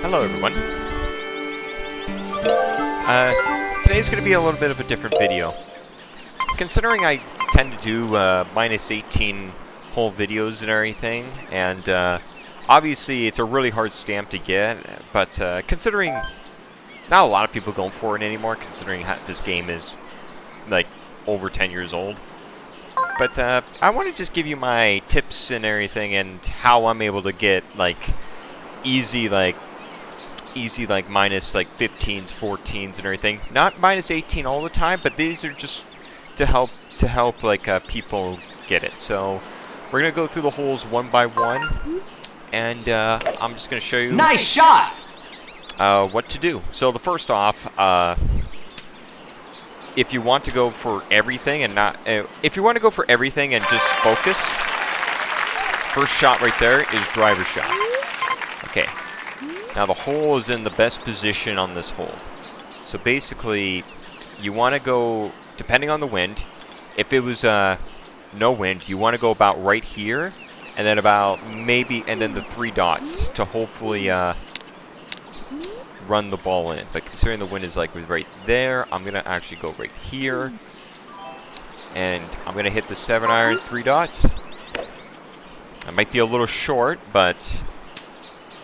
Hello everyone. Today's going to be a little bit of a different video. Considering I tend to do minus 18 hole videos and everything, and obviously it's a really hard stamp to get, but considering not a lot of people going for it anymore, considering how this game is like over 10 years old. But I want to just give you my tips and everything and how I'm able to get easy minus 15s, 14s and everything. Not minus 18 all the time, but these are just to help people get it. So we're gonna go through the holes one by one, and I'm just gonna show you. Nice shot. What to do. So the first off, if you want to go for everything and not, if you want to go for everything and just focus, first shot right there is driver shot. Okay. Now the hole is in the best position on this hole. So basically, you want to go, depending on the wind, if it was no wind, you want to go about right here, and then and then the 3 dots to hopefully run the ball in. But considering the wind is right there, I'm going to actually go right here, and I'm going to hit the 7-iron 3 dots. I might be a little short, but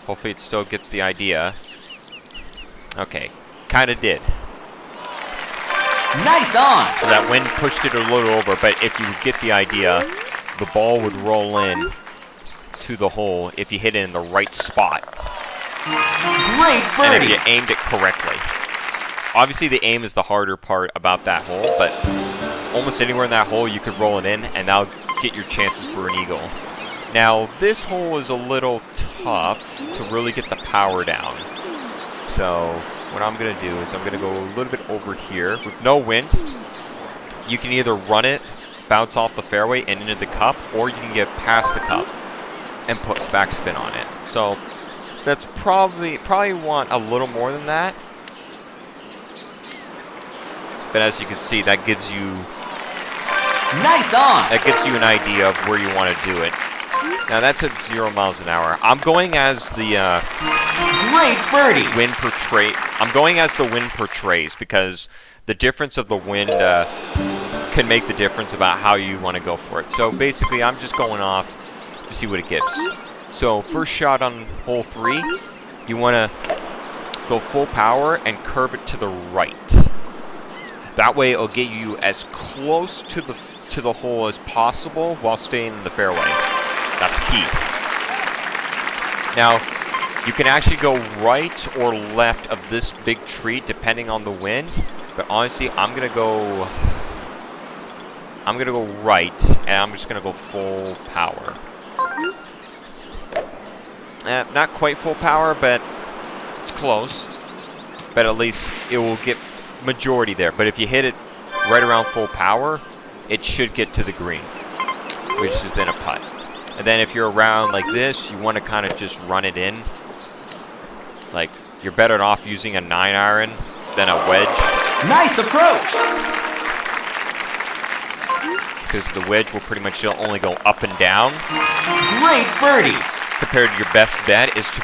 hopefully it still gets the idea. Okay, kind of did. Nice on! So that wind pushed it a little over, but if you get the idea, the ball would roll in to the hole if you hit it in the right spot. Great birdie! And if you aimed it correctly. Obviously the aim is the harder part about that hole, but almost anywhere in that hole you could roll it in, and that'll get your chances for an eagle. Now, this hole is a little tough to really get the power down. So, what I'm going to do is I'm going to go a little bit over here. With no wind, you can either run it, bounce off the fairway and into the cup, or you can get past the cup and put backspin on it. So, that's probably want a little more than that. But as you can see, that gives you... Nice on! That gives you an idea of where you want to do it. Now that's at 0 miles an hour. I'm going as the great birdie wind portrays. I'm going as the wind portrays because the difference of the wind can make the difference about how you want to go for it. So basically, I'm just going off to see what it gives. So first shot on hole 3, you want to go full power and curve it to the right. That way, it'll get you as close to the hole as possible while staying in the fairway. That's key. Now, you can actually go right or left of this big tree depending on the wind, but honestly, I'm gonna go right, and I'm just gonna go full power. Not quite full power, but it's close. But at least it will get majority there. But if you hit it right around full power, it should get to the green, which is then a putt. And then if you're around like this, you want to kind of just run it in. Like, you're better off using a 9-iron than a wedge. Nice approach! Because the wedge will pretty much only go up and down. Great birdie! Compared to your best bet is to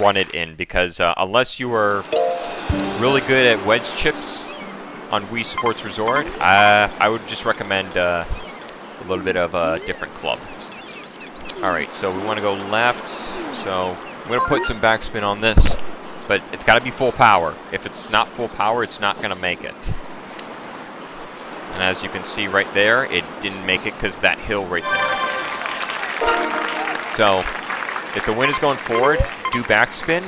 run it in. Because unless you are really good at wedge chips on Wii Sports Resort, I would just recommend a little bit of a different club. Alright, so we want to go left, so I'm going to put some backspin on this, but it's got to be full power. If it's not full power, it's not going to make it. And as you can see right there, it didn't make it because that hill right there. So, if the wind is going forward, do backspin.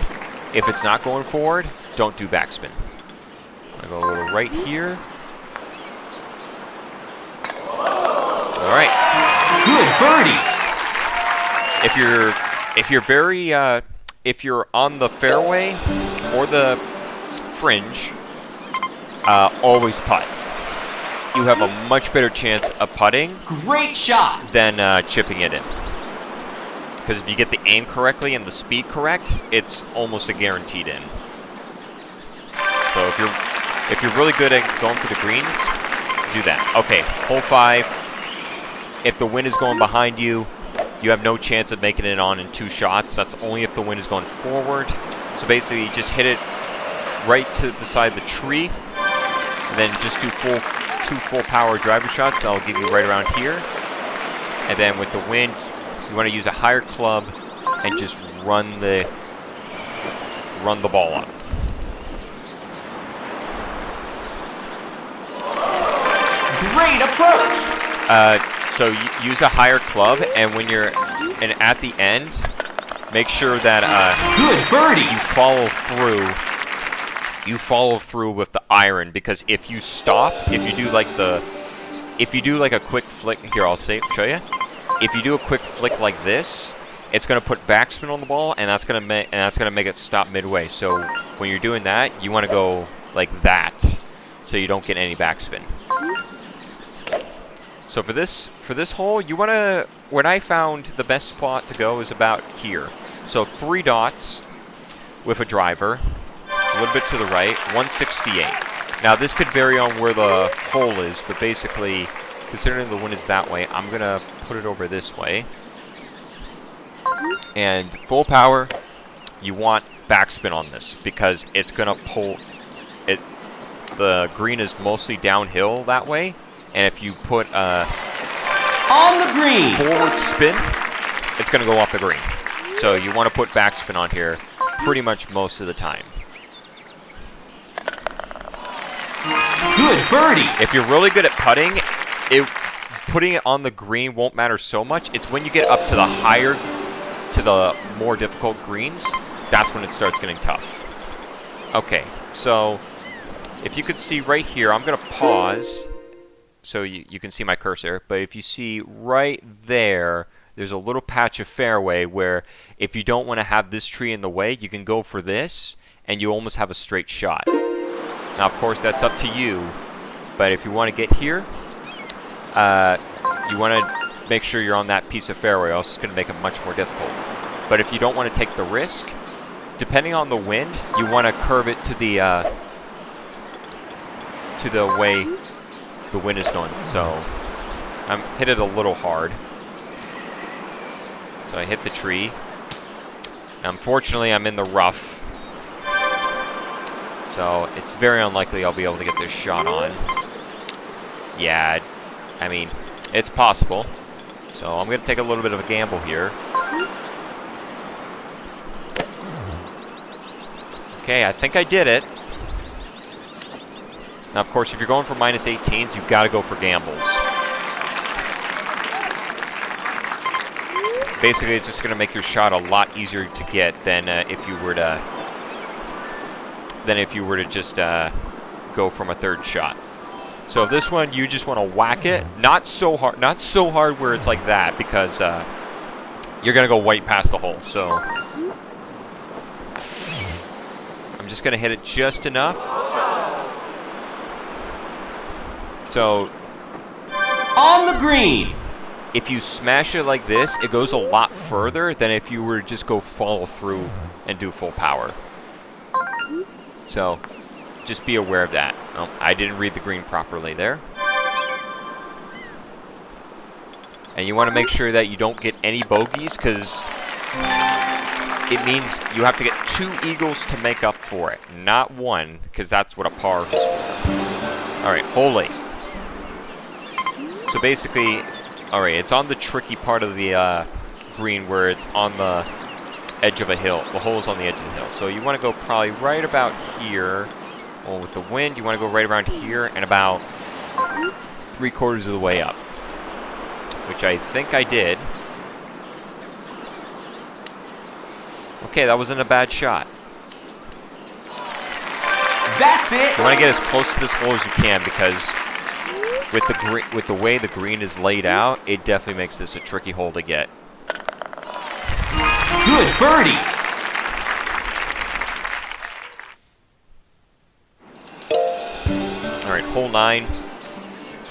If it's not going forward, don't do backspin. I'm going to go a little right here. Alright. Good birdie! If you're on the fairway or the fringe, always putt. You have a much better chance of putting. Great shot! Than chipping it in. Because if you get the aim correctly and the speed correct, it's almost a guaranteed in. So if you're really good at going for the greens, do that. Okay, hole 5. If the wind is going behind you, you have no chance of making it on in 2 shots. That's only if the wind is going forward. So basically, you just hit it right to the side of the tree, and then just do two full power driver shots. That'll give you right around here. And then with the wind, you want to use a higher club and just run the ball up. Great approach. So use a higher club, and when you're at the end, make sure that Good birdie. you follow through with the iron, because if you stop, if you do like a quick flick here, I'll show you. If you do a quick flick like this, it's gonna put backspin on the ball, and that's gonna make it stop midway. So when you're doing that, you want to go like that, so you don't get any backspin. So for this hole, you want to. When I found the best spot to go is about here. So 3 dots with a driver, a little bit to the right, 168. Now this could vary on where the hole is, but basically, considering the wind is that way, I'm gonna put it over this way. And full power, you want backspin on this because it's gonna pull it. The green is mostly downhill that way, and if you put On the green. forward spin, it's gonna go off the green. So you want to put backspin on here pretty much most of the time. Good birdie. If you're really good at putting, putting it on the green won't matter so much. It's when you get up to the more difficult greens, that's when it starts getting tough. Okay, so if you could see right here, I'm going to pause so you can see my cursor. But if you see right there, there's a little patch of fairway where if you don't want to have this tree in the way, you can go for this, and you almost have a straight shot. Now, of course, that's up to you. But if you want to get here, you want to make sure you're on that piece of fairway, else it's going to make it much more difficult. But if you don't want to take the risk, depending on the wind, you want to curve it to the way the wind is going. So I'm hit it a little hard. So I hit the tree. Now, unfortunately, I'm in the rough. So it's very unlikely I'll be able to get this shot on. Yeah, I mean, it's possible. So I'm going to take a little bit of a gamble here. Okay, I think I did it. Now, of course, if you're going for -18s, you've got to go for gambles. Basically, it's just going to make your shot a lot easier to get than if you were to just go from a third shot. So this one, you just want to whack it, not so hard where it's like that, because you're going to go right past the hole. So I'm just going to hit it just enough. So On the green. if you smash it like this, it goes a lot further than if you were to just go follow through and do full power. So just be aware of that. Oh, I didn't read the green properly there. And you want to make sure that you don't get any bogeys, because it means you have to get 2 eagles to make up for it, not 1, because that's what a par is for. All right, hole 8. So basically, all right, it's on the tricky part of the green where it's on the edge of a hill. The hole's on the edge of the hill. So you want to go probably right about here. Well, with the wind, you want to go right around here and about 3/4 of the way up, which I think I did. Okay, that wasn't a bad shot. That's it. You want to get as close to this hole as you can, because with the way the green is laid out, it definitely makes this a tricky hole to get. Good birdie. All right, hole 9.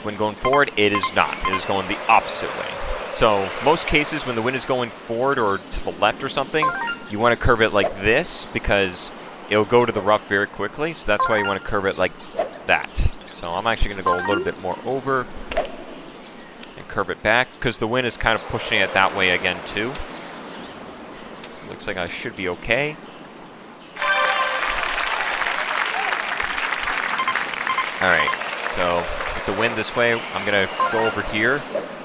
Wind going forward? It is not. It is going the opposite way. So most cases, when the wind is going forward or to the left or something, you want to curve it like this, because it'll go to the rough very quickly. So that's why you want to curve it like that. So I'm actually going to go a little bit more over and curve it back, because the wind is kind of pushing it that way again too. Looks like I should be okay. the wind this way, I'm going to go over here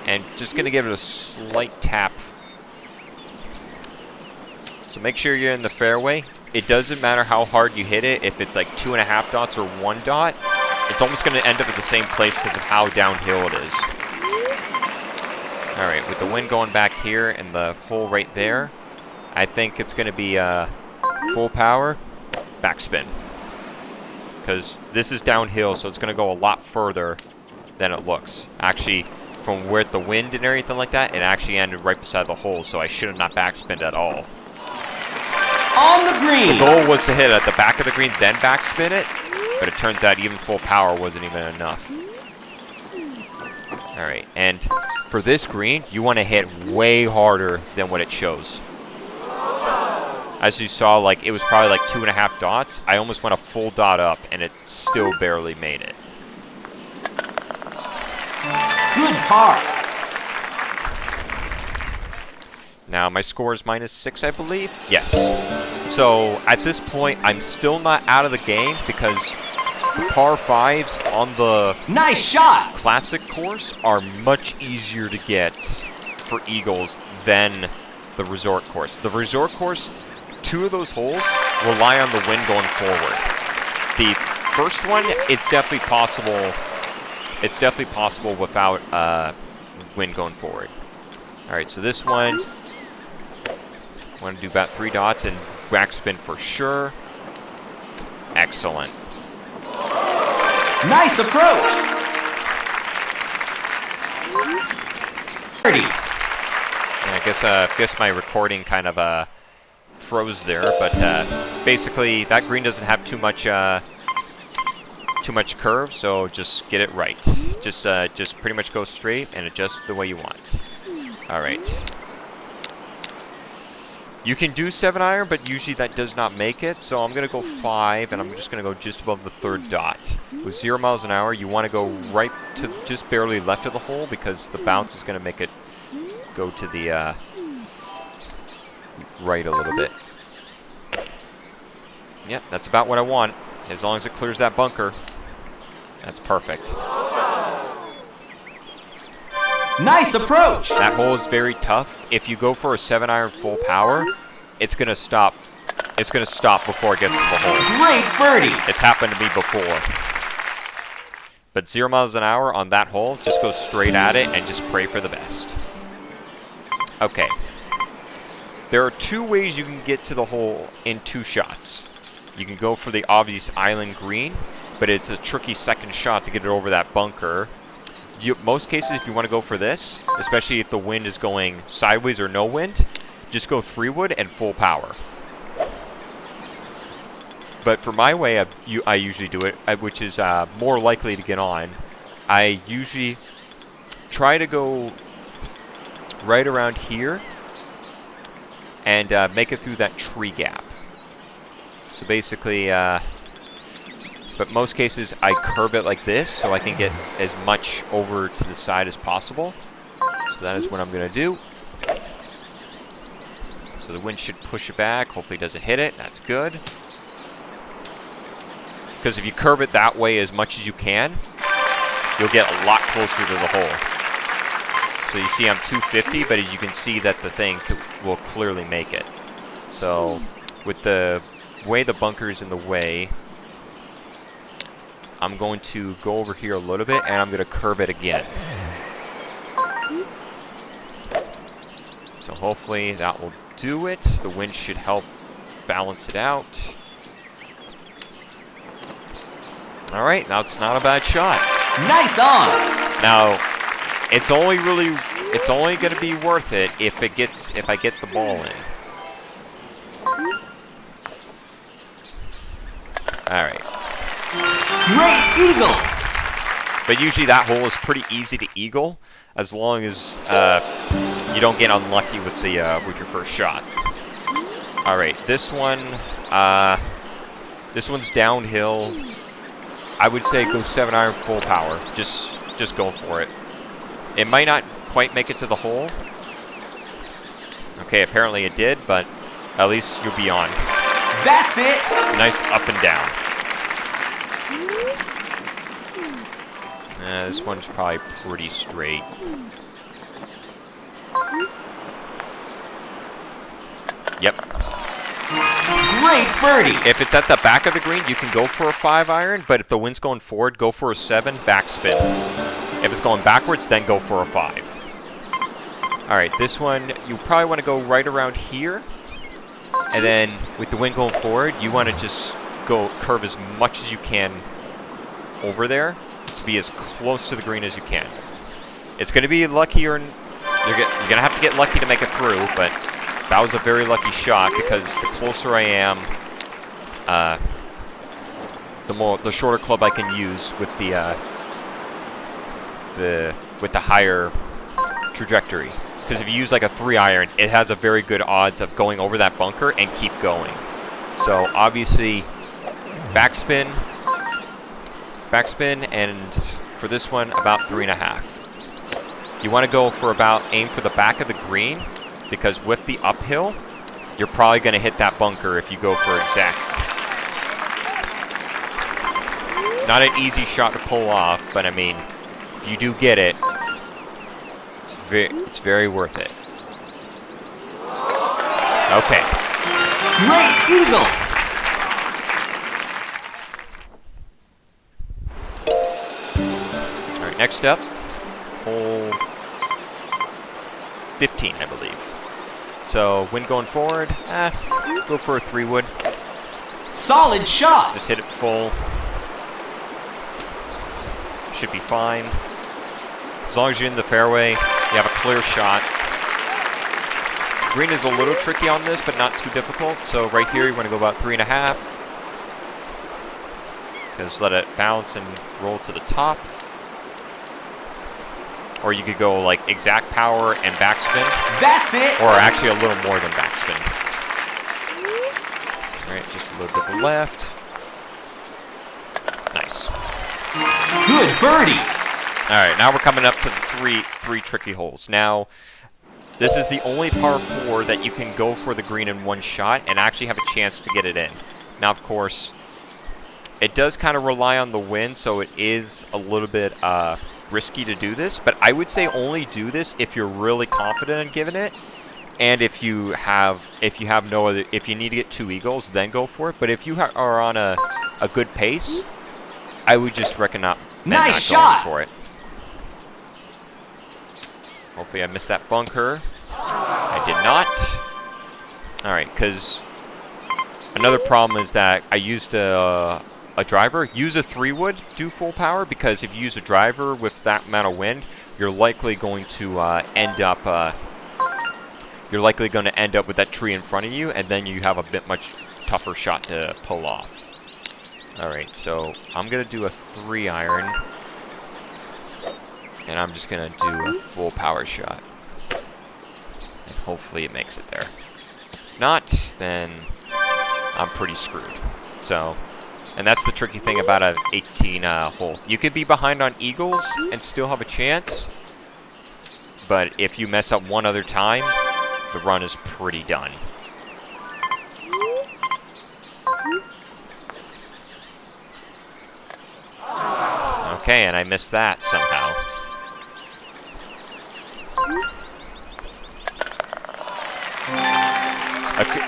and just going to give it a slight tap. So make sure you're in the fairway. It doesn't matter how hard you hit it. If it's like 2.5 dots or 1 dot, it's almost going to end up at the same place because of how downhill it is. All right, with the wind going back here and the hole right there, I think it's going to be full power, backspin. Because this is downhill, so it's going to go a lot further than it looks. Actually, from where the wind and everything like that, it actually ended right beside the hole, so I should have not backspinned at all. On the green. The goal was to hit at the back of the green, then backspin it, but it turns out even full power wasn't even enough. All right, and for this green, you want to hit way harder than what it shows. As you saw, like it was probably like 2.5 dots. I almost went a full dot up, and it still barely made it. Good par. Now my score is -6, I believe. Yes. So at this point, I'm still not out of the game because the par 5s on the Nice shot. classic course are much easier to get for eagles than the resort course. The resort course, 2 of those holes rely on the wind going forward. The first one, it's definitely possible. It's definitely possible without wind going forward. All right, so this one, I want to do about 3 dots and backspin for sure. Excellent. Nice approach. Birdie. Yeah, I guess my recording kind of froze there, but basically that green doesn't have too much curve, so just get it right. Just pretty much go straight and adjust the way you want. All right. You can do 7-iron, but usually that does not make it, so I'm going to go 5, and I'm just going to go just above the 3rd dot. With 0 miles an hour, you want to go right to just barely left of the hole because the bounce is going to make it go to the right a little bit. Yep, that's about what I want. As long as it clears that bunker, that's perfect. Nice approach. That hole is very tough. If you go for a 7-iron full power, it's gonna stop. It's gonna stop before it gets to the hole. Great birdie. It's happened to me before. But 0 miles an hour on that hole, just go straight at it and just pray for the best. Okay. There are 2 ways you can get to the hole in 2 shots. You can go for the obvious island green, but it's a tricky second shot to get it over that bunker. Most cases, if you want to go for this, especially if the wind is going sideways or no wind, just go 3-wood and full power. But for my way, I usually do it, which is more likely to get on. I usually try to go right around here and make it through that tree gap. So basically, but most cases I curve it like this so I can get as much over to the side as possible. So that is what I'm going to do. So the wind should push it back. Hopefully it doesn't hit it. That's good. Because if you curve it that way as much as you can, you'll get a lot closer to the hole. So you see I'm 250, but as you can see that the thing will clearly make it. So with the way the bunker is in the way, I'm going to go over here a little bit, and I'm going to curve it again. So hopefully that will do it. The wind should help balance it out. All right, now it's not a bad shot. Nice on. Now, it's only going to be worth it if I get the ball in. All right. Great eagle. But usually that hole is pretty easy to eagle, as long as you don't get unlucky with your first shot. All right, this one's downhill. I would say go 7-iron full power. Just go for it. It might not quite make it to the hole. Okay, apparently it did, but at least you'll be on. That's it. It's a nice up and down. This one's probably pretty straight. Yep. Great birdie. If it's at the back of the green, you can go for a 5-iron, but if the wind's going forward, go for a 7, backspin. If it's going backwards, then go for a 5. Alright, this one, you probably want to go right around here. And then, with the wind going forward, you want to just go curve as much as you can over there to be as close to the green as you can. It's going to be lucky, or you're going to have to get lucky to make it through, but that was a very lucky shot because the closer I am, the shorter club I can use with the higher trajectory. Because if you use like a 3-iron, it has a very good odds of going over that bunker and keep going. So obviously, backspin, and for this one, about 3.5. You want to go for aim for the back of the green, because with the uphill, you're probably going to hit that bunker if you go for exact. Not an easy shot to pull off, but I mean, if you do get it, it's very worth it. Okay. Great eagle. All right, next up, hole 15, I believe. So, wind going forward, go for a 3-wood. Solid shot. Just hit it full. Should be fine. As long as you're in the fairway, you have a clear shot. Green is a little tricky on this, but not too difficult. So right here, you want to go about 3.5. Just let it bounce and roll to the top. Or you could go like exact power and backspin. That's it. Or actually a little more than backspin. All right, just a little bit to the left. Nice. Good birdie. All right, now we're coming up to the three tricky holes. Now, this is the only par 4 that you can go for the green in one shot and actually have a chance to get it in. Now, of course, it does kind of rely on the wind, so it is a little bit risky to do this. But I would say only do this if you're really confident in giving it, and if you need to get 2 eagles, then go for it. But if you are on a good pace, I would just recommend not going for it. Hopefully I missed that bunker. I did not. Alright, because another problem is that I used a driver. Use a 3-wood, do full power, because if you use a driver with that amount of wind, you're likely going to end up with that tree in front of you, and then you have a bit much tougher shot to pull off. Alright, so I'm going to do a 3-iron. And I'm just going to do a full power shot. And hopefully it makes it there. If not, then I'm pretty screwed. So, and that's the tricky thing about an 18 hole. You could be behind on eagles and still have a chance. But if you mess up one other time, the run is pretty done. Okay, and I missed that somehow.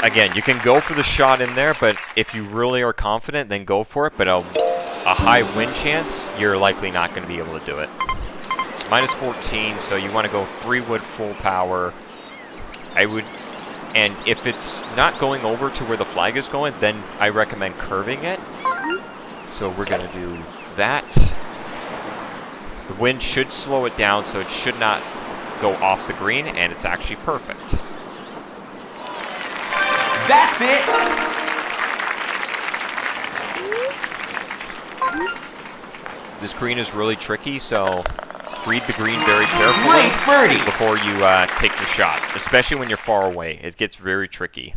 Again, you can go for the shot in there, but if you really are confident, then go for it. But a high wind chance, you're likely not going to be able to do it. Minus 14, so you want to go 3-wood full power. And if it's not going over to where the flag is going, then I recommend curving it. So we're going to do that. The wind should slow it down, so it should not go off the green, and it's actually perfect. That's it. This green is really tricky, so read the green very carefully Great birdie. before you take your shot, especially when you're far away. It gets very tricky.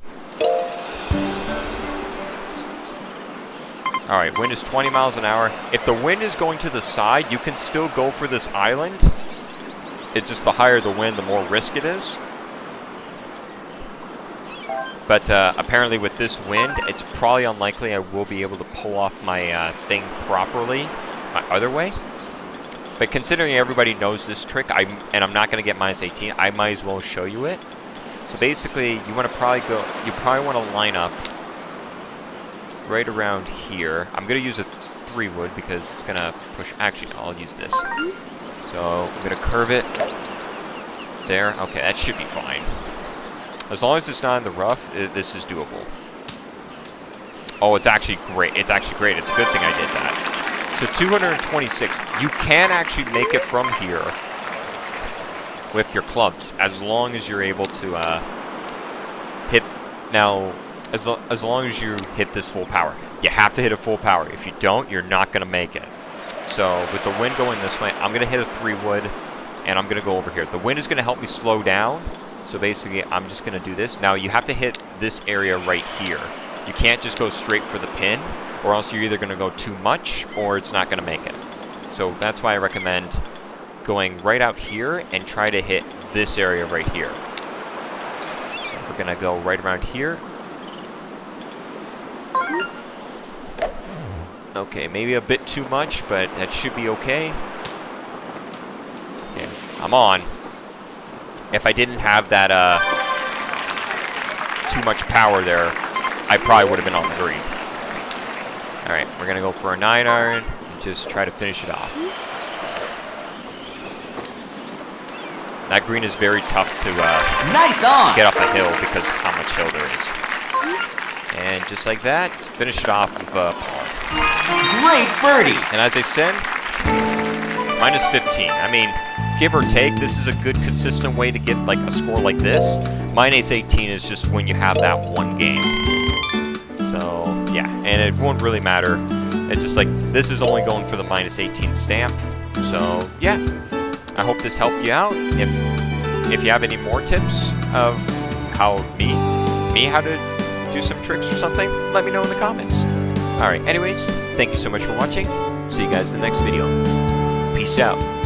All right, wind is 20 miles an hour. If the wind is going to the side, you can still go for this island. It's just the higher the wind, the more risk it is. But apparently with this wind, it's probably unlikely I will be able to pull off my thing properly my other way. But considering everybody knows this trick, and I'm not going to get minus 18, I might as well show you it. So basically, you want to probably want to line up right around here. I'm going to use a 3-wood because it's going to push. Actually, no, I'll use this. So I'm going to curve it there. Okay, that should be fine. As long as it's not in the rough, this is doable. Oh, it's actually great. It's actually great. It's a good thing I did that. So 226. You can actually make it from here with your clubs, as long as you're able to hit. Now, as long as you hit this full power. You have to hit a full power. If you don't, you're not going to make it. So with the wind going this way, I'm going to hit a 3-wood, and I'm going to go over here. The wind is going to help me slow down. So basically, I'm just going to do this. Now, you have to hit this area right here. You can't just go straight for the pin, or else you're either going to go too much, or it's not going to make it. So that's why I recommend going right out here and try to hit this area right here. So we're going to go right around here. Okay, maybe a bit too much, but that should be okay. Okay, I'm on. If I didn't have that too much power there, I probably would have been on the green. Alright, we're going to go for a 9-iron and just try to finish it off. That green is very tough to Nice on! get up the hill because of how much hill there is. And just like that, finish it off with par. Great birdie! And as I said, minus 15. I mean, give or take, this is a good consistent way to get like a score like this. Minus 18 is just when you have that one game. So, yeah, and it won't really matter. It's just like, this is only going for the minus 18 stamp. So, yeah, I hope this helped you out. If you have any more tips of how how to do some tricks or something, let me know in the comments. Alright, anyways, thank you so much for watching. See you guys in the next video. Peace out.